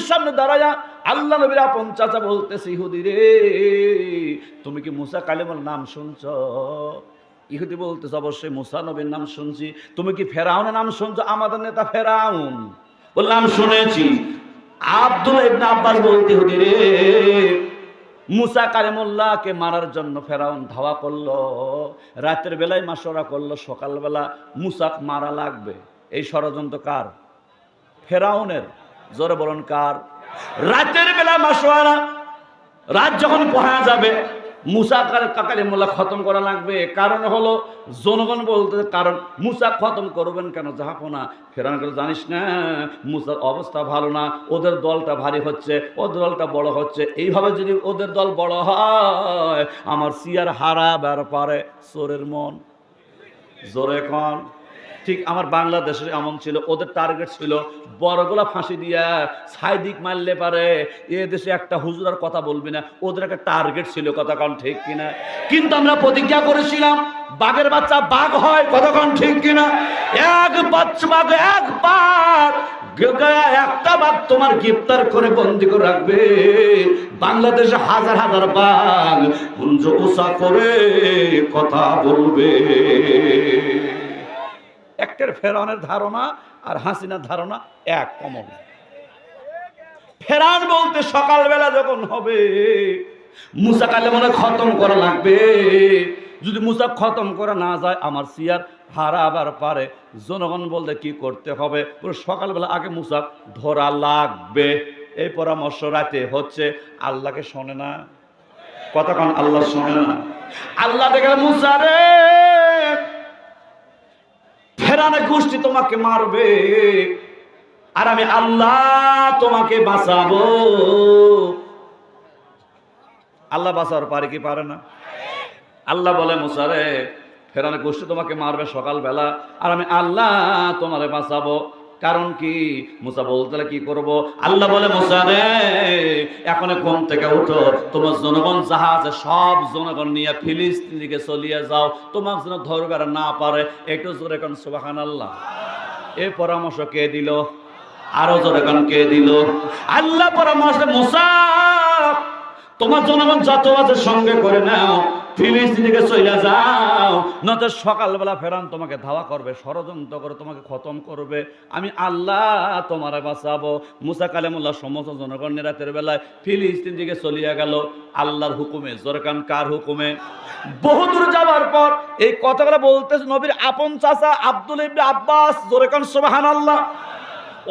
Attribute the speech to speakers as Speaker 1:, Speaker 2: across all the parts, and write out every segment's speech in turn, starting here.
Speaker 1: নবীর সামনে দাঁড়ায়া আল্লাহ নবীর আপন চাচা বলতেছে, ইহুদি রে, তুমি কি মুসা কালিমুল্লাহর নাম শুনছ? ইহুদি বলতেছে, অবশ্যই মুসা নবীর নাম শুনছি। তুমি কি ফেরাউনের নাম শুনছো? আমাদের নেতা ফেরাউন। বললাম শুনেছি। আব্দুল্লাহ ইবনে আব্বাস বলতে, ইহুদি রে, মুসা কালিমুল্লাহকে মারার জন্য ফেরাউন ধাওয়া করলো, রাতের বেলায় মাশওয়ারা করলো, সকালবেলা মুসা মারা লাগবে। এই ষড়যন্ত্র কার? ফেরাউনের। জোরে বলুন কার? রাতের বেলা মাশওয়ারা, রাত যখন পোহা যাবে মুসা কালিমুল্লাহ খতম করা লাগবে। কারণ হলো জনগণ বলতে, কারণ মুসা খতম করবেন কেন? জাহাপনা। ফেরাউন করে, জানিস না মুসার অবস্থা ভালো না, ওদের দলটা ভারী হচ্ছে, ওদের দলটা বড় হচ্ছে, এইভাবে যদি ওদের দল বড় হয় আমার সিয়ার হারাবার পারে চোরের মন। জোরে কন। ঠিক আমার বাংলাদেশের এমন ছিল, ওদের টার্গেট ছিল বড়গুলা ফাঁসি দিয়া সাইদিক মারলে পারে এ দেশে একটা হুজুরার কথা বলবি না, ওদের একটা টার্গেট ছিল। কথা কন ঠিক কিনা? কিন্তু আমরা প্রতিজ্ঞা করেছিলাম বাঘের বাচ্চা বাঘ হয়। কথা কন ঠিক কিনা? এক বাচ্চা বাঘ একবার একটা বাঘ তোমার গ্রেফতার করে বন্দি করে রাখবে, বাংলাদেশে হাজার হাজার বাঘ পুঞ্জ উষা করে কথা বলবে। একটার ফেরাউনের ধারণা আর হাসিনার ধারণা এক কমন। ফেরাউন বলতে সকালবেলা যখন হবে মুসা কালিমুল্লাহ খতম করা লাগবে, যদি মুসা খতম করা না যায় আমার সিয়ার হারাবার পারে। জনগণ বলতে কি করতে হবে? পুরো সকালবেলা আগে মুসা ধরা লাগবে। এই পরামর্শ রাতে হচ্ছে। আল্লাহকে শোনে না। কথা কন, আল্লাহ শোনে না। আল্লাহ দেখে, মুসা রে, ফেরাউনের গোষ্ঠী তোমাকে মারবে আর আমি আল্লাহ তোমাকে বাঁচাবো। আল্লাহ বাঁচার পারে কি পারে না? আল্লাহ বলে, মুসা রে, ফেরাউনের গোষ্ঠী তোমাকে মারবে সকালবেলা আর আমি আল্লাহ তোমারে বাঁচাবো। কারণ কি? মুসা বলতে কি করব? আল্লাহ বলে, মুসা রে, এখন ঘুম থেকে উঠো, তোমার জনগণ জাহাজে সব জনগণ নিয়ে ফিলিস্তিন দিকে চলিয়ে যাও, তোমার যেন ধরবে না পারে। একটু জোরে কোন সুবহানাল্লাহ। এই পরামর্শ কে দিল? আরো জোরে কোন কে দিল? আল্লাহ পরামর্শ, মুসা তোমার জনগণ যত আছে সঙ্গে করে নাও, ফিলিস্তিন দিকে চলে যাও, নয়তো সকালবেলা ফেরাউন তোমাকে ধাওয়া করবে, ষড়যন্ত্র করে তোমাকে খতম করবে। আমি আল্লাহ তোমারে বাঁচাবো। মুসা কালিমুল্লাহ সমস্ত জনগণ রাতের বেলায় ফিলিস্তিন দিকে চলিয়া গেল আল্লাহর হুকুমে। জোরকান কার হুকুমে? বহুদূর যাওয়ার পর এই কথাগুলো বলতেছে নবীর আপন চাচা আব্দুল্লাহ ইবনে আব্বাস। জোরকান সুবহানাল্লাহ।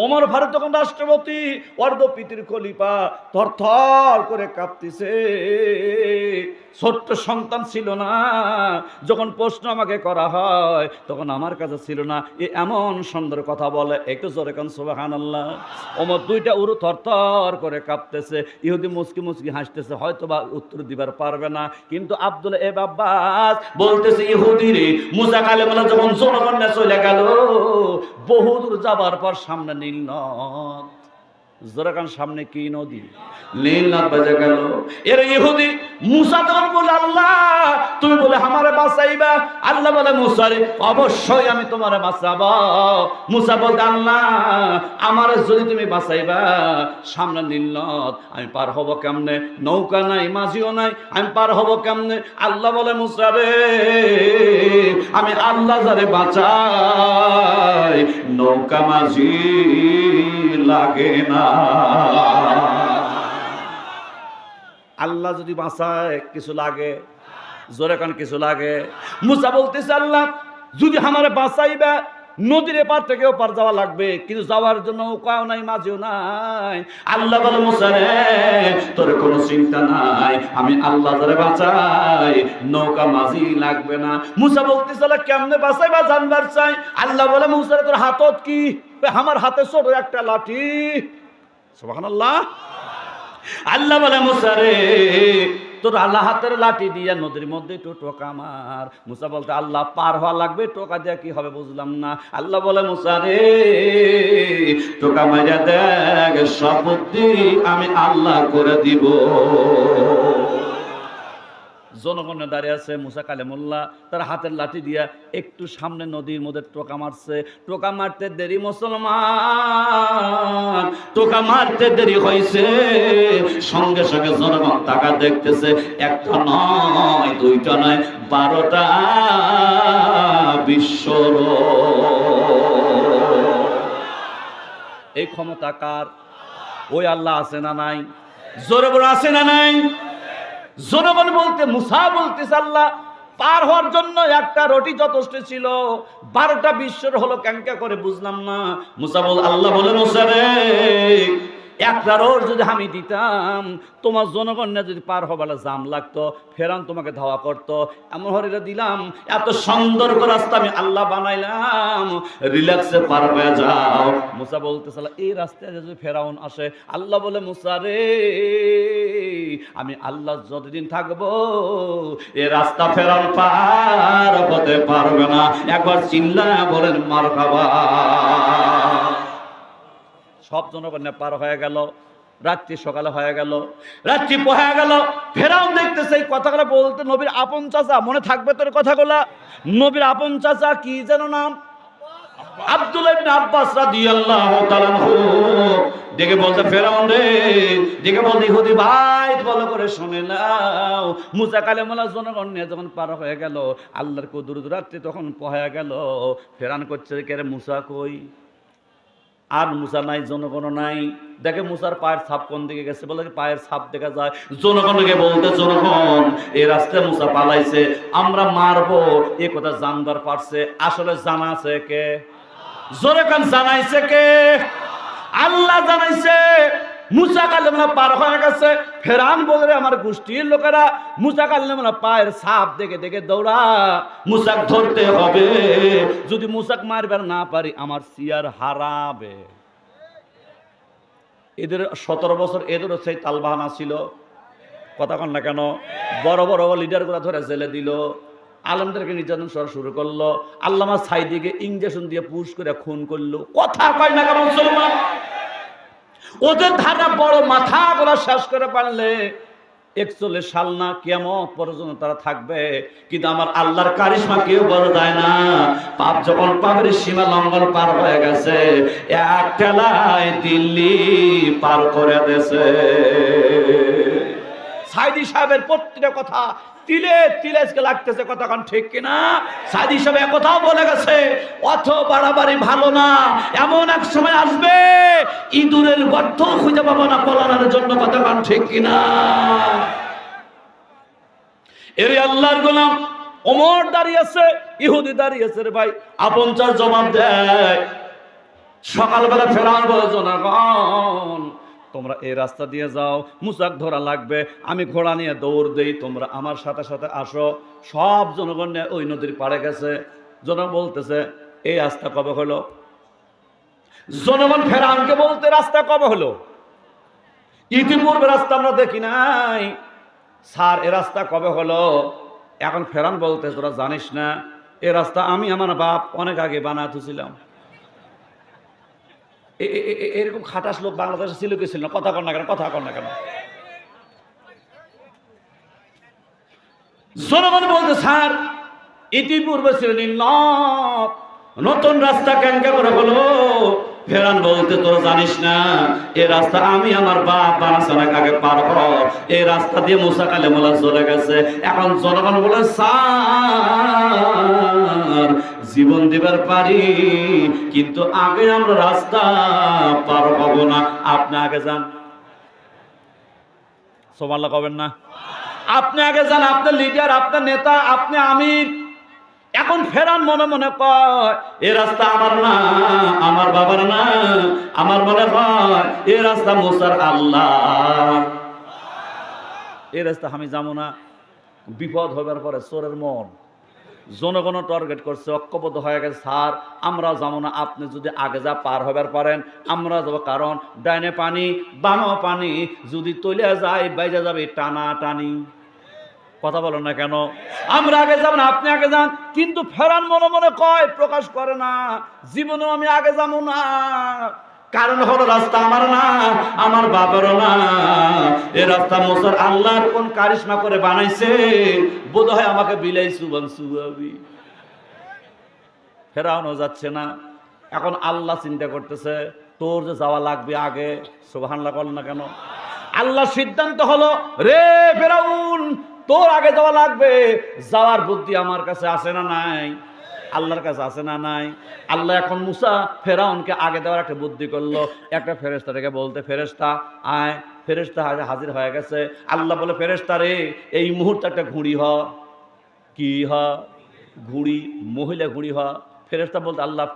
Speaker 1: ওমর ফারুক তখন রাষ্ট্রপতি, অর্ধ পিতির খলিফা, থরথর করে কাঁপতেছে। ছোট্ট সন্তান ছিল না, যখন প্রশ্ন আমাকে করা হয় তখন আমার কাছে ছিল না, এ এমন সুন্দর কথা বলে। একটু জোরে কান সুবহানাল্লাহ। ওমর দুইটা উরু থরথর করে কাঁপতেছে। ইহুদি মুচকি মুচকি হাসতেছে, হয়তো বা উত্তর দিবার পারবে না। কিন্তু আব্দুল্লাহ ইবনে আব্বাস বলতেছে, ইহুদি রে, মুসা কালিমুল্লাহ যখন জনগণে চলে গেল, বহুদূর যাবার পর সামনে নীল নদ। জোরাকান সামনে কি নদী? নীল নদ বেজে গেল। এর ইহুদি মুসা তখন বলে, আল্লাহ তুমি বলে আমারে বাঁচাইবা। আল্লাহ বলে, মুসা রে, অবশ্যই আমি তোমারে বাঁচাবো। মুসা বলতে, আল্লাহ আমারে যদি তুমি বাঁচাইবা, সামনে নীল নদ, আমি পার হব কেমনে? নৌকা নাই, মাঝিও নাই, আমি পার হব কেমনে? আল্লাহ বলে, মুসা রে, আমি আল্লাহ যারে বাঁচাই নৌকা মাঝি লাগে না। আল্লাহ যদি বাঁচায় কিছু লাগে? জোরে কান কিছু লাগে? মুসা বলতেছে, আল্লাহ যদি আমারে বাঁচাইবা, নদীর এপার থেকে ওপার যাওয়া লাগবে, কিন্তু যাওয়ার জন্য নৌকাও নাই, মাঝিও নাই। আল্লাহ বলে, মুসা রে, তোর কোনো চিন্তা নাই, আমি আল্লাহ যারে বাঁচাই নৌকা মাঝি লাগবে না। মুসা বলতেছে, কেমনে বাঁচাইবা জানবার চাই। আল্লাহ বলে, মুসা রে, তোর হাতত কি? আমার হাতে ছোট একটা লাঠি। সুবহানাল্লাহ। আল্লাহ বলে, মুসা রে, তোর আল্লাহ হাতের লাঠি দিয়ে নদীর মধ্যে একটু টোকা মার। মুসা বলতে, আল্লাহ পার হওয়া লাগবে, টোকা দিয়ে কি হবে বুঝলাম না। আল্লাহ বলে, মুসা রে, টোকা মারিয়া দেখ, সব বুদ্ধি আমি আল্লাহ করে দিব। জনগণে দাঁড়িয়ে আছে। মুসা কালিমুল্লাহ তার হাতের লাঠি দিয়া একটু সামনে নদীর মধ্যে টোকা মারছে। টোকা মারতে দেরি মুসলমান, টোকা মারতে দেরি হয়েছে, সঙ্গে সঙ্গে জনগণ টাকা দেখতেছে, একটা নয় দুইটা নয় 12টা বিশ্বর। এই ক্ষমতা কার? ওই আল্লাহ আছে না নাই? জোরে বড় আছে না নাই? জনগণ বলতে মুসা বলতেছে আল্লাহ পার হওয়ার জন্য একটা রুটি যথেষ্ট ছিল, 12টা বিশ্বর হলো কেঙ্কা করে বুঝলাম না। মুসা বল, আল্লাহ বলে মুসা রে, একটা রোড যদি আমি দিতাম তোমার জনগণরা যদি পার হবার জাম লাগতো, ফেরান তোমাকে ধাওয়া করতো, এমন হরিটা দিলাম, এত সুন্দর করে রাস্তা আমি আল্লাহ বানাইলাম, রিল্যাক্সে পার হয়ে যাও। মুসা বলতেছে এই রাস্তায় যদি ফেরাউন আসে, আল্লাহ বলে মুসা রে, আমি আল্লাহ যতদিন থাকবো এ রাস্তা ফেরাউন পার হতে পারবে না। একবার চিল্লায়া বলেন মারহাবা। সব জনগণ পার হয়ে গেল, রাত্রি সকালে হয়ে গেল, রাত্রি পোহায় গেল। ফেরাউন দেখতেছে এই কথাগুলো বলতে নবীর আপন চাচা, মনে থাকবে তোর কথাগুলা, নবীর আপন চাচা কি যেন নাম, আব্দুল্লাহ ইবনে আব্বাস রাদিয়াল্লাহু তাআলা আনহু দেখে বলতে ফেরাউন রে, দেখে বলতে ইহুদি ভাই ভালো করে শুনে নাও, মুসা কালিমুল্লাহ জনগণ নিয়ে যখন পার হয়ে গেল, আল্লাহর কুদরত রাত্রি তখন পোহায় গেল। ফেরাউন করছে কে রে মুসা কই? আর মুসা নাই, জনগণ নাই। দেখে মুসার পায়ের ছাপ কোন দিকে গেছে, বলে পায়ের ছাপ দেখা যায়। জনগণকে বলতে জনগণ এই রাস্তায় মুসা পালাইছে, আমরা মারবো, এ কথা জানবার পারছে। আসলে জানা আছে কে? জোরে কান জানাইছে কে? আল্লাহ জানাইছে। মুসা কালিমুল্লাহ পার হয়ে গেছে। ফেরাউন বলে আমার গোষ্ঠীর লোকেরা মুসা কালিমুল্লাহ পায়ের ছাপ দেখে দেখে দৌড়া, মুসাক ধরতে হবে, যদি মুসাক মারবার না পারি আমার সিয়ার হারাবে। এদের 17 বছর এদেরও সেই তালবাহানা ছিল, কথা কন না কেন? বড় বড় লিডার গুলা ধরে জেলে দিল, আলমদেরকে নির্যাতন করা শুরু করলো, আল্লামা সাইদিকে ইঞ্জেকশন দিয়ে পুশ করে খুন করলো। কথা কয় না কেন মুসলমান? ওদের ধারা বড় মাথা গোলা শেষ করে পারলে 41 সাল না কিয়ামত পর্যন্ত তারা থাকবে। কিন্তু আমার আল্লাহর কারিশমা কেউ বলা যায় না। পাপ যখন পাপের সীমা লঙ্ঘন পার হয়ে গেছে, এক ঠেলায় দিল্লি পার করে দেছে। সাইদি সাহেবের প্রত্যেকটা কথা তিলে তিলে লাগতেছে, কথা কান ঠিক কিনা? সাইদি সাহেব একথাও বলে গেছে, অথ বাড়াবাড়ি ভালো না, এমন এক সময় আসবে ইঁদুরের গর্ত খুঁজে পাবো না পলানোর জন্য, কথা কান ঠিক কিনা? এর আল্লাহর গোলাম ওমর দাঁড়িয়ে আছে, ইহুদি দাঁড়িয়ে আছে। রে ভাই আপন চার জবাব দেয়। সকালবেলা ফেরাউন বলে জনগণ তোমরা এই রাস্তা দিয়ে যাও, মুসাক ধরা লাগবে, আমি ঘোড়া নিয়ে দৌড় দেই, তোমরা আমার সাথে সাথে আসো। সব জনগণ ওই নদীর পাড়ে গেছে। জনগণ বলতেছে এই রাস্তা কবে হলো? জনগণ ফেরাউনকে বলতে রাস্তা কবে হলো? ইতিপূর্বে রাস্তা আমরা দেখি নাই স্যার, এ রাস্তা কবে হলো? এখন ফেরাউন বলতে তোরা জানিস না, এ রাস্তা আমি আমার বাপ অনেক আগে বানাতেছিলাম। এরকম খাটাস লোক বাংলাদেশে ছিল কি ছিল না? কথা কর না কেন? কথা কর না কেন? জনগণ বলতে স্যার ইতিপূর্বে ছিল নতুন রাস্তা কেন করে হলো? ফেরাউন বলতে তোরা জানিস না, এই রাস্তা আমি আমার বাপ বানাচ্ছে অনেক আগে পার হলো, এই রাস্তা দিয়ে মুসা কালিমুল্লাহ চলে গেছে। এখন জনগণ বলে স্যার জীবন দিবার পারি, কিন্তু আগে আমরা রাস্তা পার হব না, আপনি আগে যান। সুবহানাল্লাহ কবেন না? আপনি আগে যান, আপনার লিডার, আপনার নেতা, আপনি আমির। এখন ফেরাউন মনে মনে কয় এ রাস্তা আমার না, আমার বাবার না, আমার মনে হয় এ রাস্তা মুসার আল্লাহ, এ রাস্তা আমি যাবো না। বিপদ হবার পরে চোরের মন জনগণ টার্গেট করছে, ঐক্যবদ্ধ হয়ে গেছে, স্যার আমরা যাবো না, আপনি যদি আগে যা পার হবার পারেন আমরা যাবো, কারণ ডাইনে পানি বামে পানি, যদি তলিয়া যায় বাইরে যাবে টানা টানি। কথা বলেন না কেন? আমরা আগে যাব না, আপনি আগে যান। কিন্তু ফেরাউন মনে মনে কয়, প্রকাশ করে না, জীবনেও আমি আগে যাবো না। কারণ হলো রাস্তা আমার না, আমার বাবারও না, এ রাস্তা মুসার আল্লাহর কোন কারিশমা করে বানাইছে, বোধহয় আমাকে বিলাই সুবান সুবাবি। ফেরাউনও যাচ্ছে না। এখন আল্লাহ চিন্তা করতেছে তোর যে যাওয়া লাগবে আগে। সুবহানাল্লাহ বল না কেন? আল্লাহ সিদ্ধান্ত হলো, রে ফেরাউন তোর আগে যাওয়া লাগবে। যাওয়ার বুদ্ধি আমার কাছে আছে না নাই? আল্লাহর কাছে আছে না নাই? আল্লাহ এখন মুসা ফেরাউনকে আগে দেওয়ার একটা বুদ্ধি করলো। একটা ফেরেশতাকে বলতে, ফেরেশতা আয়। ফেরেশতা হাজির হয়ে গেছে। আল্লাহ বলে, ফেরেশতা রে এই মুহূর্তে একটা ঘুড়ি হ। কি হ? ঘুড়ি, মহিলা ঘুড়ি হ। ফেরেশতা বলতে, আল্লাহ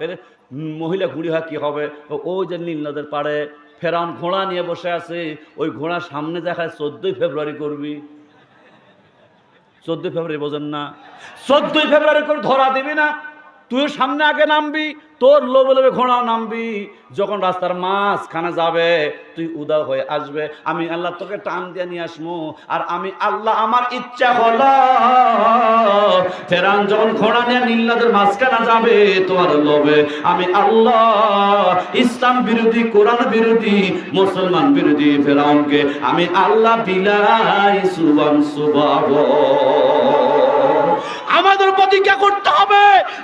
Speaker 1: মহিলা ঘুড়ি হয় কি হবে? ওই যে নীল নদের পাড়ে ফেরাউন ঘোড়া নিয়ে বসে আছে, ওই ঘোড়ার সামনে দেখায় 14 ফেব্রুয়ারি করবি। 14 ফেব্রুয়ারি বোঝেন না? 14 ফেব্রুয়ারি করে ধরা দিবি না, তুই সামনে আগে নামবি, তোর লোভে লোভে ঘোড়াও নামবি। যখন রাস্তার মাঝখানে যাবে তুই উদাও হয়ে আসবে, আমি আল্লাহ তোকে টান দিয়ে নিয়ে আসবো। আর আমি আল্লাহ আমার ইচ্ছা হলো ফেরাউন যখন ঘোড়া নিয়ে নীল নদের মাঝখানে যাবে তোমার লোভে, আমি আল্লাহ ইসলাম বিরোধী, কোরআন বিরোধী, মুসলমান বিরোধী ফেরাউনকে আমি আল্লাহ বিলাই সুবান সুবাব। আমাদের প্রতিজ্ঞা করতে হবে,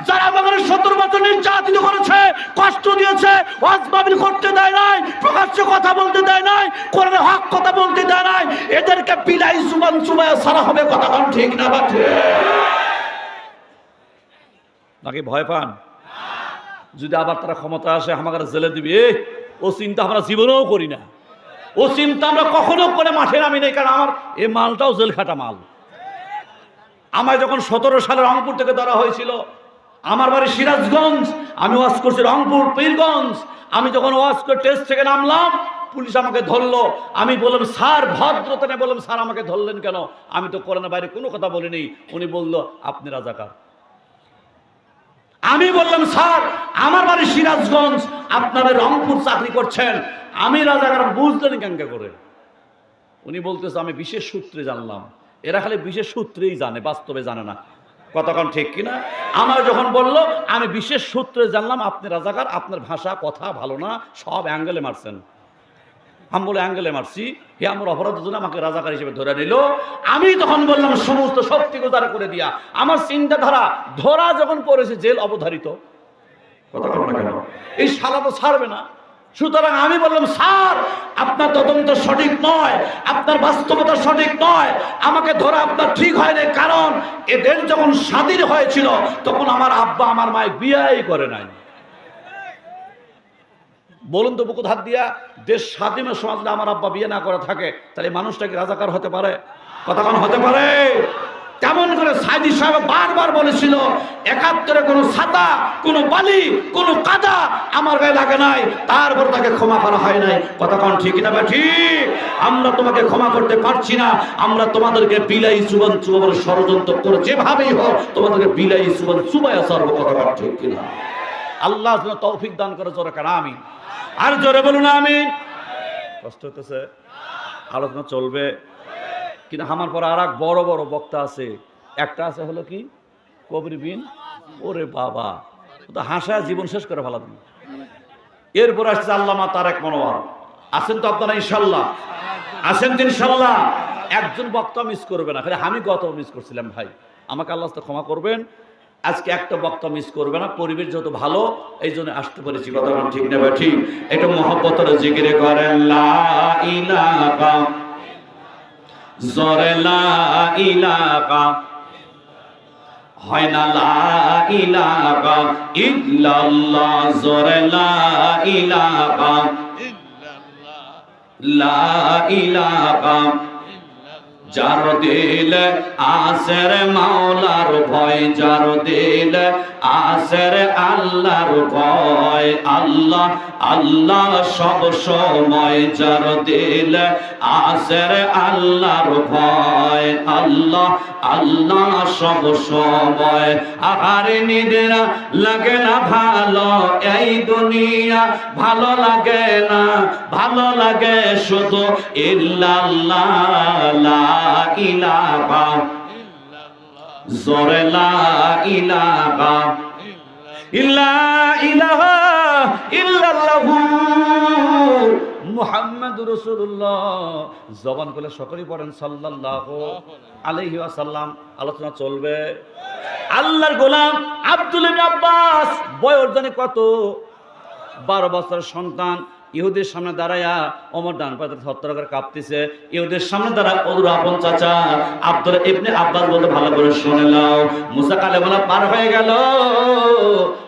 Speaker 1: যারা আমাদের 17 বছর নির্যাতিত করেছে, কষ্ট দিয়েছে, ওয়াজ মাহফিল করতে দেয় নাই, প্রকাশ্যে কথা বলতে দেয় নাই, কোরআনের হক কথা বলতে দেয় নাই, এদেরকে বিলাই সুবান সুবায়া সারা হবে। কথা কোন ঠিক না বাঠে? নাকি ভয় পান? যদি আবার তারা ক্ষমতা আসে আমাকে জেলে দিবে, ও চিন্তা আমরা জীবনেও করি না। ও চিন্তা আমরা কখনো করে মাঠে নামি নাই, কারণ আমার এই মালটাও জেল খাটা মাল। আমায় যখন 17 সালে রংপুর থেকে ধরা হয়েছিল, আমার বাড়ি সিরাজগঞ্জ, আমি ওয়াজ করছি রংপুর পীরগঞ্জ। আমি যখন ওয়াজ করে টেস্ট থেকে নামলাম, পুলিশ আমাকে ধরলো। আমি বললাম স্যার, ভদ্রতা নিয়ে বললাম স্যার আমাকে ধরলেন কেন? আমি তো কোরআনের বাইরে কোনো কথা বলিনি। উনি বলল আপনি রাজাকার। আমি বললাম স্যার আমার বাড়ি সিরাজগঞ্জ, আপনারা রংপুর চাকরি করছেন, আমি রাজাকার বুঝলেন কেন করে? উনি বলতেছে আমি বিশেষ সূত্রে জানলাম। এরা খালি বিশেষ সূত্রেই জানে, বাস্তবে জানে না। কতক্ষণ ঠিক কিনা? আমার যখন বলল আমি বিশেষ সূত্রে জানলাম আপনি রাজাকার, আপনার ভাষা কথা ভালো না, সব অ্যাঙ্গেলে মারছেন। আমি বলে অ্যাঙ্গেলে মারছি, হে আমার অপরাধের জন্য আমাকে রাজাকার হিসেবে ধরে নিল। আমি তখন বললাম সমস্ত শক্তি গোদার করে দিয়া। আমার চিন্তাধারা, ধরা যখন পড়েছে জেল অবধারিত। কতক্ষণ না কেন? এই শালা তো ছাড়বে না। সুতরাং আমি বললাম স্যার আপনার তদন্ত সঠিক নয়, আপনার বাস্তবতা সঠিক নয়, আমাকে ধরা আপনার ঠিক হয়নি। কারণ এদের যখন স্বাধীন হয়েছিল তখন আমার আব্বা আমার মায়ের বিয়েই করে নাই। বলুন তো বুকুত হাত দিয়া, দেশ স্বাধীনের সমাজ আমার আব্বা বিয়ে না করে থাকে, তাহলে মানুষটা কি রাজাকার হতে পারে? কতক্ষণ হতে পারে? তেমন করে সাইদি সাহেব বারবার বলেছিল 71-এ কোনো ছাতা, কোনো বালি, কোনো কাদা আমার গায়ে লাগে নাই, তারপর তাকে ক্ষমা করা হয় নাই। কতক্ষণ ঠিক না বা ঠিক? আমরা তোমাকে ক্ষমা করতে পারছি না, আমরা তোমাদেরকে বিলাই সুবান চুবাবার ষড়যন্ত্র করে যেভাবেই হোক তোমাদেরকে বিলাই সুবান চুবায়া সর্ব। কতক্ষণ ঠিক কিনা? আল্লাহ যেন তৌফিক দান করে। জোরে কারা আমিন? আর জোরে বলুন আমিন। কষ্ট হতেছে? আলোচনা চলবে কিন্তু আমার পর আর এক বড় বড় বক্তা আছে। একটা আছে হলো কি কবির বিন, ওরে বাবা তো হাসায় জীবন শেষ করে ফেলা দিন। এরপর আসছে আল্লামা তারেক মনোয়ার। আছেন তো আপনারা ইনশাল্লাহ? আছেন তো ইনশাল্লাহ? একজন বক্তা মিস করবে না, খালি আমি গত মিস করছিলাম ভাই, আমাকে আল্লাহ ক্ষমা করবেন। আজকে একটা বক্তা মিস করবে না, পরিবেশ যত ভালো এই জন্য আসতে পেরেছি। কথা ঠিক না ভাই? ঠিক। এটা মহব্বতের জিকিরে করেন লা ইলাহা জোরে লা ইলাহা, হয় না লা ইলাহা ইল্লাল্লাহ, জোরে লা ইলাহা ইল্লাল্লাহ, লা ইলাহা। যার দিল আসের মাওলার ভয়, যার দিল আসের আল্লাহর ভয়, আল্লাহ আল্লাহ সব সময়। যার দিল আসের আল্লাহর ভয়, আল্লাহ আল্লাহ সব সময়। আর নিদেরা লাগে না ভালো এই দুনিয়া, ভালো লাগে না, ভালো লাগে শুধু ইল্লাল্লাহ, লা ইলাহা জোরে লা ইলাহা ইল্লা ইলাহা ইল্লাল্লাহু মুহাম্মাদুর রাসূলুল্লাহ, জবান খুলে সকলেই পড়েন সাল্লাল্লাহু আলাইহি ওয়াসাল্লাম। আলোচনা চলবে। আল্লাহর গোলাম আব্দুল ইবনে আব্বাস বয়স জানে কত, 12 বছরের সন্তান। ইহুদের সামনে দাঁড়ায়া ওমর ডান পাতে থরথর করে কাঁপতেছে। ইহুদের সামনে দাঁড়া ওর আপন চাচা আব্দুল ইবনে আব্বাস বলতে ভালো করে শুনে নাও, মুসা কালেমালা পার হয়ে গেল,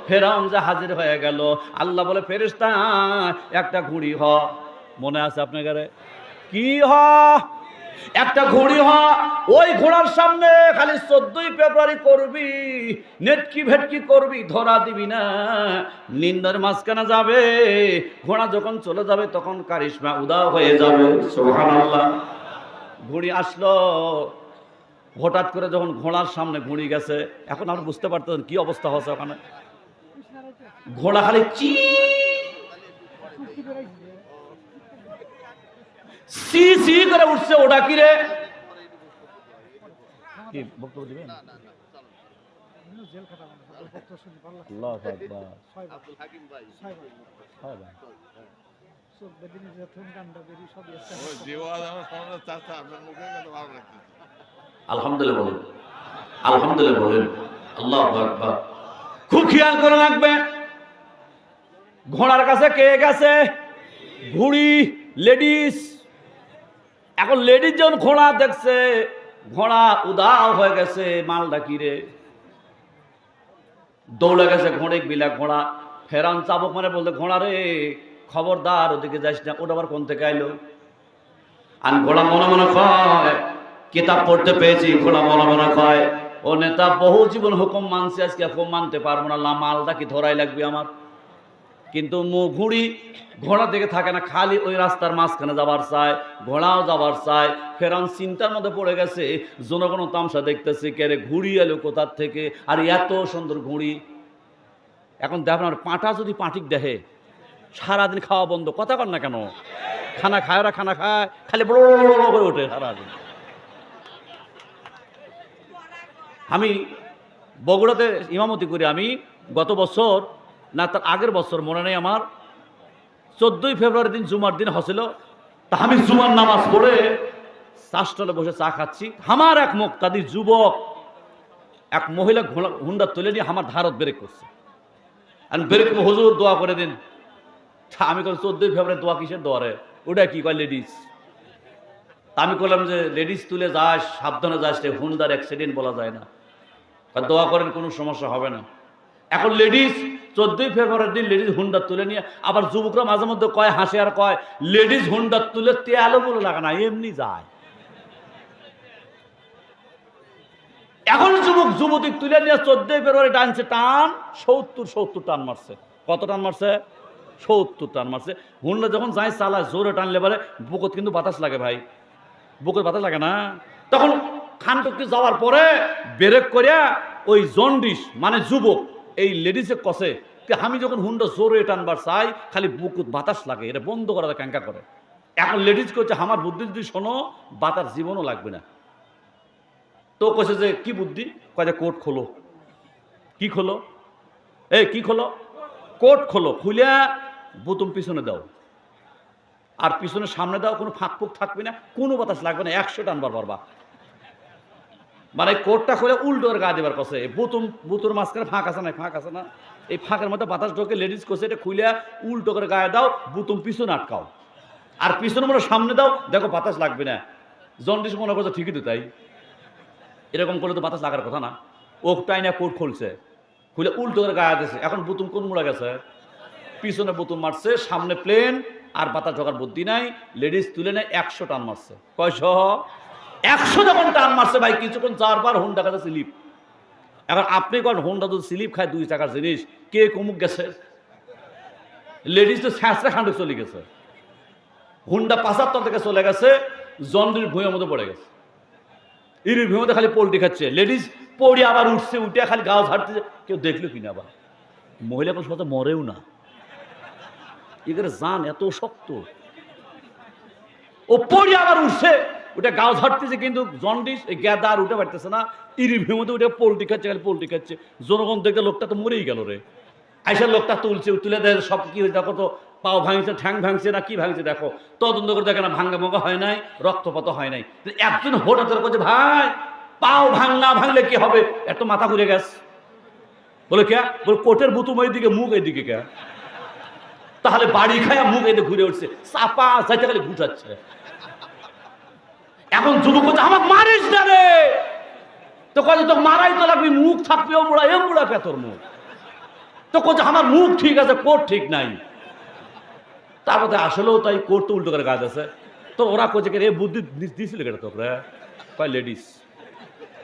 Speaker 1: ফেরাউন যা হাজির হয়ে গেল। আল্লাহ বলে ফেরেশতা একটা ঘুড়ি হ, মনে আছে আপনার ঘরে কি হ? একটা ঘুড়ি হ, ওই ঘোড়ার সামনে খালি 14ই ফেব্রুয়ারি করবি, নেটকি ভেটকি করবি, ধরা দিবি না, নিন্দার মাঝখানে যাবে। ঘোড়া যখন চলে যাবে তখন কারিশমা উদাও হয়ে যাবে। সুবহানাল্লাহ। ঘুড়ি আসলো, হঠাৎ করে যখন ঘোড়ার সামনে ঘুড়ি গেছে, এখন আপনি বুঝতে পারতেন কি অবস্থা হচ্ছে ওখানে। ঘোড়া খালি চি সি সি করে উঠছে। ওটা কি রে? কি বক্তব্য দিবেন? আল্লাহু আকবার। আলহামদুলিল্লাহ বলেন, আলহামদুলিল্লাহ বলেন, আল্লাহু আকবার। খুব খেয়াল করে রাখবে, ঘোড়ার কাছে কে গেছে? ঘুড়ি, লেডিস। এখন লেডিস যখন ঘোড়া দেখছে, ঘোড়া উদাও হয়ে গেছে, মালটা কি রে? দৌড়ে গেছে ঘোড়ে বিলা ঘোড়া। ফেরাউন চাবুক মানে বলতে, ঘোড়া রে খবরদার ওদিকে যাইস না। ওটা আবার কোন থেকে আইলো? আর ঘোড়া মনে মনে কয়, কিতাব পড়তে পেয়েছি, ঘোড়া মনে মনে কয়, ও নেতা বহু জীবন হুকুম মানছি, আজকে হুকুম মানতে পারবো না, মালটা কি ধরাই লাগবে আমার। কিন্তু ঘুড়ি ঘোড়া দিকে থাকে না, খালি ওই রাস্তার মাঝখানে যাবার চায়, ঘোড়াও যাবার চায়। ফেরাউন চিন্তার মধ্যে পড়ে গেছে, জনগণ তামসা দেখতেছে, কে রে ঘুড়ি এলো কোথার থেকে, আর এত সুন্দর ঘুড়ি। এখন দেখুন, পাঁটা যদি পাঁটিক দেখে, সারাদিন খাওয়া বন্ধ, কথা কর না কেন? খানা খায়, ওরা খানা খায়, খালি বড় বড় করে ওঠে সারাদিন। আমি বগুড়াতে ইমামতি করি। আমি গত বছর না তার আগের বছর মনে নেই আমার, 14ই ফেব্রুয়ারি দিন জুমার দিন হছিল। তা আমি জুমার নামাজ পড়ে চাষটলে বসে চা খাচ্ছি। আমার এক মুক্তাদি যুবক, এক মহিলা হুন্ডা তুলে নিয়ে আমার ধারত ব্রেক করছে। আর ব্রেক, হুজুর দোয়া করে দিন। আমি কই 14ই ফেব্রুয়ারি দোয়া কিসের দোয়া রে? ওটা কি কয়? লেডিস। আমি বললাম যে লেডিস তুলে যাস, সাবধানে যাস, হুন্ডার অ্যাক্সিডেন্ট বলা যায় না, দোয়া করেন, কোনো সমস্যা হবে না। এখন লেডিস 14ই ফেব্রুয়ারির দিন লেডিস হুন্ডা তুলে নিয়ে, আবার যুবকরা মাঝে মধ্যে কয়, হাসে আর কয়, লেডিস হুন্ডা তুলে তেলও বলে লাগা না, এমনি যায়। এখন যুবক যুবতী তুলে নিয়ে 14ই ফেব্রুয়ারি টানছে, টান 70 টান মারছে। কত টান মারছে? 70 টান মারছে। হুন্ডা যখন যায় চালায়, জোরে টানলে পারে বুকত কিন্তু বাতাস লাগে ভাই, বুকত বাতাস লাগে না। তখন খানটুকি যাওয়ার পরে ব্রেক করিয়া ওই জন্ডিস মানে যুবক এই লেডিসে কষে, আমি যখন হুন্ডা জোরে টানবার চাই, খালি বুকুত বাতাস লাগে, এটা বন্ধ করা ক্যাঙ্কা করে। এখন লেডিস করছে, আমার বুদ্ধি যদি শোনো, বাতাস জীবনও লাগবে না। তো কইছে যে কি বুদ্ধি? কয় যে কোট খোলো। কি খোলো? এই কি খোলো? কোট খোলো। খুলিয়া বোতাম পিছনে দাও, আর পিছনে সামনে দাও, কোনো ফাঁক ফুক থাকবে না, কোনো বাতাস লাগবে না, 100 টানবার পারবা। মানে কোটটা খুলে উল্টোর গা দেবার কছে, বুতুর মাঝখানে ফাঁক আছে না, ফাঁক আছে না, এই ফাঁকের মধ্যে বাতাস ঢোকে। লেডিস কছে এটা খুলে উল্টো করে গায়ে দাও, বুতুম পিছনে আটকাও, আর পিছনে মনে সামনে দাও, দেখো বাতাস লাগবে না। জন্ডিস মনে করছে ঠিকই তো তাই, এরকম করলে তো বাতাস লাগার কথা না। ওটাই না কোট খুলছে, খুলে উল্টো করে গায়ে দিয়েছে। এখন বুতুম কোন মুড়া গেছে? পিছনে বুতুম মারছে, সামনে প্লেন, আর বাতাস ঢোকার বুদ্ধি নাই। লেডিস তুলে নেয়, 100 টান মারছে। কয়শো? 100 যখন টান মারছে ভাই, কিছুক্ষণ যাওয়ার পর হুন্ডা কাছে স্লিপ। এখন আপনি কোন হুন্ডা যদি স্লিপ খায় 2 টাকার জিনিস, কে কমুক গেছে? লেডিস তো ছ্যাঁচড়া খান্ডে চলে গেছে, হুন্ডা 75 থেকে চলে গেছে, জন্ডির ভুঁয়ের মধ্যে পড়ে গেছে। ইরির ভুঁয়ের মধ্যে খালি পোল্ট্রি খাচ্ছে। লেডিস পড়ি আবার উঠছে, উঠে খালি গাও ঝাড়তেছে। কেউ দেখলো কিনা? আবার মহিলা কোনো সাথে মরেও না, এগুলো জান এত শক্ত। ও পড়ি আবার উঠছে, ওটা গাও ঝাড়তেছে, কিন্তু জন্ডিস এই গ্যাদা আর উঠে পারতেছে না। ইরির ভুঁয়ের মধ্যে উঠে পোল্ট্রি খাচ্ছে, খালি পোল্ট্রি খাচ্ছে। জনগণ দেখে লোকটা তো মরেই গেল রে। আইসার লোকটা তুলছে, তুলে দেয়, সব কি হয়েছে দেখো তো, পাও ভাঙছে, ঠ্যাং ভাঙছে না কি ভাঙছে দেখো, তদন্ত করে দেখে না ভাঙ্গা ভাঙ্গা হয় নাই, রক্তপাত হয় নাই। একজন হঠাৎ করছে ভাই পাও না ভাঙলে কি হবে, এত মাথা ঘুরে গেছে। বলে কে? বলে কোটের বুতুম এইদিকে, মুখ এইদিকে কে? তাহলে বাড়ি খায়া মুখ এদিকে ঘুরে উঠছে, চাপা যাইতে গেলে ঘুটাচ্ছে। এখন যুবক বলছে আমাকে মারিস না রে, তো কয়ে তো মারাই তো লাগবে, মুখ থাকবে মুড়া এ মুড়া কে তোর মুখ, তো কয়ে আমার মুখ ঠিক আছে কোট ঠিক নাই। তারপরে আসলেও তাই, কোট তো উল্টো করে কাজ আছে। তো ওরা কোচে কে বুদ্ধি দিয়েছিল কেটে তোকে কয় লেডিস,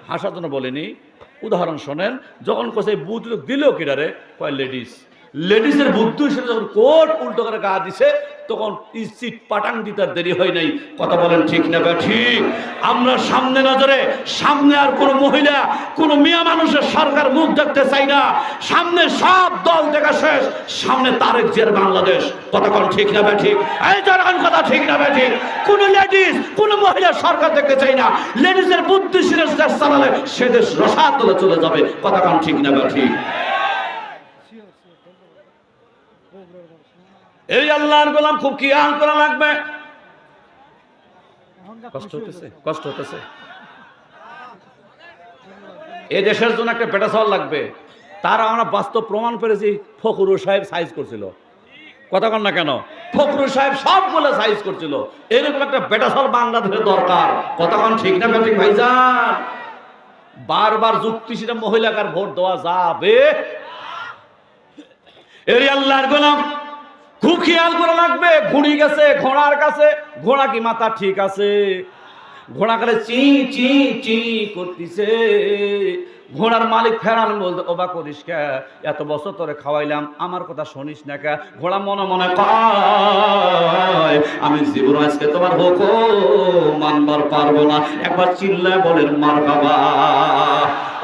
Speaker 1: হাসার জন্য বলেনি, উদাহরণ শোনেন। যখন কোচে বুদ্ধি দিল কিনারে কয় লেডিস, লেডিসের বুদ্ধি হিসেবে যখন কোট উল্টো করে গা দিছে তখন ইসিট পাটাং দিতে দেরি হয় নাই। কথা বলেন ঠিক না বা ঠিক? আমরা সামনে নজরে সামনে আর কোনো মহিলা কোনো মেয়ে মানুষের সরকার মুখ দেখতে চাই না। সামনে সব দল দেখা শেষ, সামনে তারেক জিয়ার বাংলাদেশ। কথা কোন ঠিক না বা ঠিক? এই জনগণ কথা ঠিক না বা ঠিক? কোনো লেডিস কোনো মহিলা সরকার দেখতে চাই না। লেডিসের বুদ্ধি সিরিয়াস দেশ চালালে সে দেশ রসাতলে চলে যাবে। কথা কোন ঠিক না বা ঠিক? এই আল্লাহর গোলাম খুব খেয়াল করা লাগবে। কষ্ট হতেছে, কষ্ট হতেছে। এই দেশের জন্য একটা বেটা চাল লাগবে। তারা আমরা বাস্তব প্রমাণ পেয়েছি, ফখরুল সাহেব সাইজ করছিল। কথা কন না কেন? ফখরুল সাহেব সবগুলো সাইজ করছিল। এরকম একটা বেটা চাল বাংলাদেশের দরকার। কথা কন ঠিক না ঠিক ভাইজান? বারবার যুক্তিশীল মহিলাকার ভোট দেওয়া যাবে? এই আল্লাহর গোলাম খুব খেয়াল করা লাগবে। ঘুড়ি গেছে ঘোড়ার কাছে, ঘোড়া কি মাথা ঠিক আছে? ঘোড়া কালে চি চি চি করতেছে। ঘোড়ার মালিক ফেরান বলতে ওবা করিস কে, এত বছর তোরে খাওয়াইলাম আমার কথা শুনিস না কে? ঘোড়া মনে মনে কয় আমি জীবন আজকে তোমার হুকুম মানবার পারবো না। একবার চিল্লায় বলেন মারহাবা।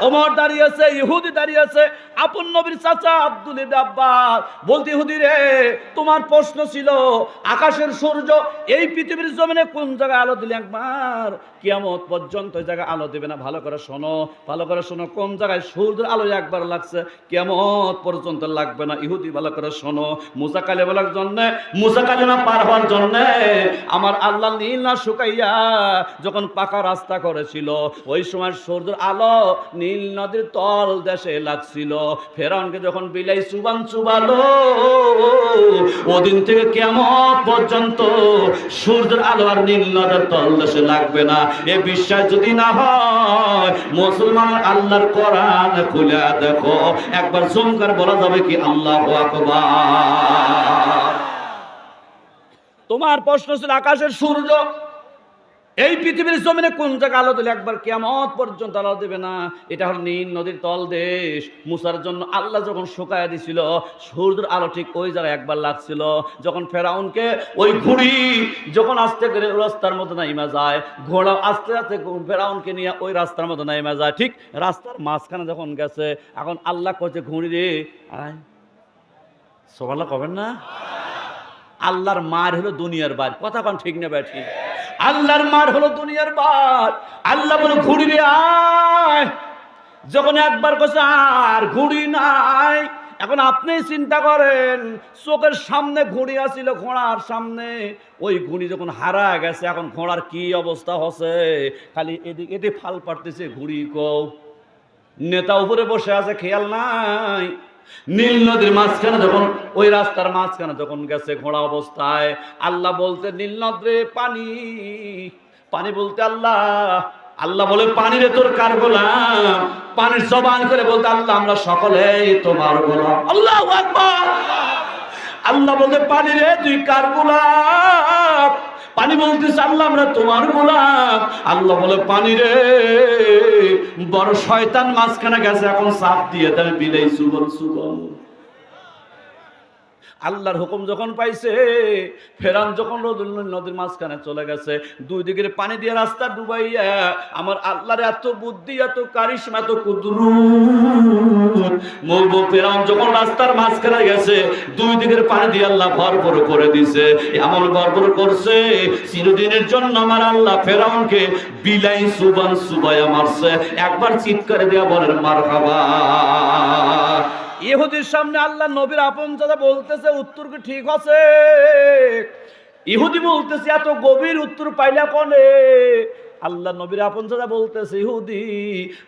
Speaker 1: ওমর দাঁড়িয়ে আছে, ইহুদি দাঁড়িয়ে আছে, আপন নবীর চাচা আব্দুল ইবনে আব্বাস বলতে, ইহুদি রে তোমার প্রশ্ন ছিল আকাশের সূর্য এই পৃথিবীর জমিনে কোন জায়গায় আলো দিলে একবার কিয়ামত পর্যন্ত ওই জায়গায় আলো দেবে না। ভালো করে শোনো, ভালো করে শোনো, কোন জায়গায় সূর্যের আলো একবার লাগছে কিয়ামত পর্যন্ত লাগবে না। ইহুদি ভালো করে শোনো, মুসা কালিমার জন্য, মুসা কালিমা পার হওয়ার জন্য আমার আল্লাহ নীল না শুকাইয়া যখন পাকা রাস্তা করেছিল ওই সময় সূর্যের আলো নীল নদীর তল দেশে লাগছিল। ফেরাউনকে যখন বিলাই চুবান চুবালো ওদিন থেকে কিয়ামত পর্যন্ত সূর্যের আলো আর নীল নদের তল দেশে লাগবে না। এ বিশ্বাস যদি না হয় মুসলমান আল্লাহর কোরআন খুলে দেখো, একবার জমকার বলা যাবে কি আল্লাহু আকবার। তোমার প্রশ্ন ছিল আকাশের সূর্য এই পৃথিবীর জমিনে কোন জায়গায় আলো দিলে একবার কিয়ামত পর্যন্ত আলো দেবে না। এটা হল নীল নদীর তল দেশ। মুসার জন্য আল্লাহ যখন শুকায় দিছিল সূর্যের আলো ঠিক ওই জায়গায় একবার লাগছিল। যখন ফেরাউনকে ওই ঘুড়ি যখন আস্তে করে রাস্তার মধ্যে নাইমা যায়, ঘোড়া আস্তে আস্তে ফেরাউনকে নিয়ে ওই রাস্তার মধ্যে নাইমা যায়, ঠিক রাস্তার মাঝখানে যখন গেছে এখন আল্লাহ কইছে ঘুড়ি রে আয়। সুবহানাল্লাহ কবেন না? আল্লাহর মার হলো দুনিয়ার বার। কথা কোন ঠিক না ব্যাঠি? আল্লাহর মার হলো দুনিয়ার বার। আল্লাহ বলে ঘুড়ি রে আয়। যখন একবার কইছে আর ঘুড়ি নাই, এখন আপনি চিন্তা করেন চোখের সামনে ঘুড়ি আসিল ঘোড়ার সামনে, ওই ঘুড়ি যখন হারা গেছে এখন ঘোড়ার কি অবস্থা হচ্ছে, খালি এদিক এদিক ফাল পাড়তেছে ঘুড়ি কও। নেতা উপরে বসে আছে খেয়াল নাই। নীল নদীর মাঝখানে যখন ওই রাস্তার মাঝখানে যখন গেছে ঘোড়া অবস্থায়, আল্লাহ বলতে নীল নদরে পানি, পানি বলতে আল্লাহ, আল্লাহ বলে পানি রে তোর কার গোলাম? পানির জবান করে বলতে আল্লাহ আমরা সকলেই তোমার গোলাম। আল্লাহু আকবার। আল্লাহ বলতে পানি রে তুই কার গোলাম? পানি বলতেছে আল্লাহ আমরা তোমার গোলাম। আল্লাহ বলে পানি রে বড় শয়তান মাঝখানে গেছে, এখন চাপ দিয়ে তাহলে বিলাই সুবল সুবল। আল্লাহর হুকুম যখন পাইছে ফেরাউন যখন নদীর মাঝখানে চলে গেছে, দুই দিকের পানি দিয়ে রাস্তা ডুবাইয়া আমার আল্লাহর এত বুদ্ধি এত কারিশমা এত কুদরত, ফেরাউন যখন রাস্তার মাঝখানে গেছে দুই দিকের পানি দিয়ে আল্লাহ ভরপুর করে দিছে। এমন ভরপুর করছে চিরদিনের জন্য আমার আল্লাহ ফেরাউনকে বিলাই সুবান সুবাইয়া মারছে। একবার চিৎকারে দেয়া বলেন মারহাবা। ইহুদির সামনে আল্লাহ নবীর আপন চাচা বলতেছে উত্তর কি ঠিক আছে? ইহুদি বলতেছে এত গভীর উত্তর পাইলা কনে? আল্লাহ নবীর আপন চাচা বলতেছে ইহুদি,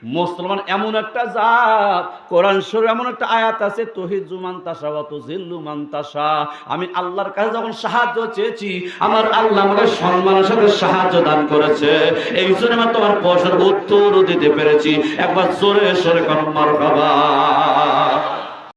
Speaker 1: মুসলমান এমন একটা জাত, কোরআন শরীফে এমন একটা আয়াত আছে, তুহিজ্জু মান তাশা ওয়া তুযিল্লু মান তাশা। আমি আল্লাহর কাছে যখন সাহায্য চেয়েছি, আমার আল্লাহ আমাকে সম্মানের সাথে সাহায্য দান করেছে। এই জন্য আমি তোমার প্রশ্নের উত্তর দিতে পেরেছি। একবার জোরে সরে কোন মারহাবা।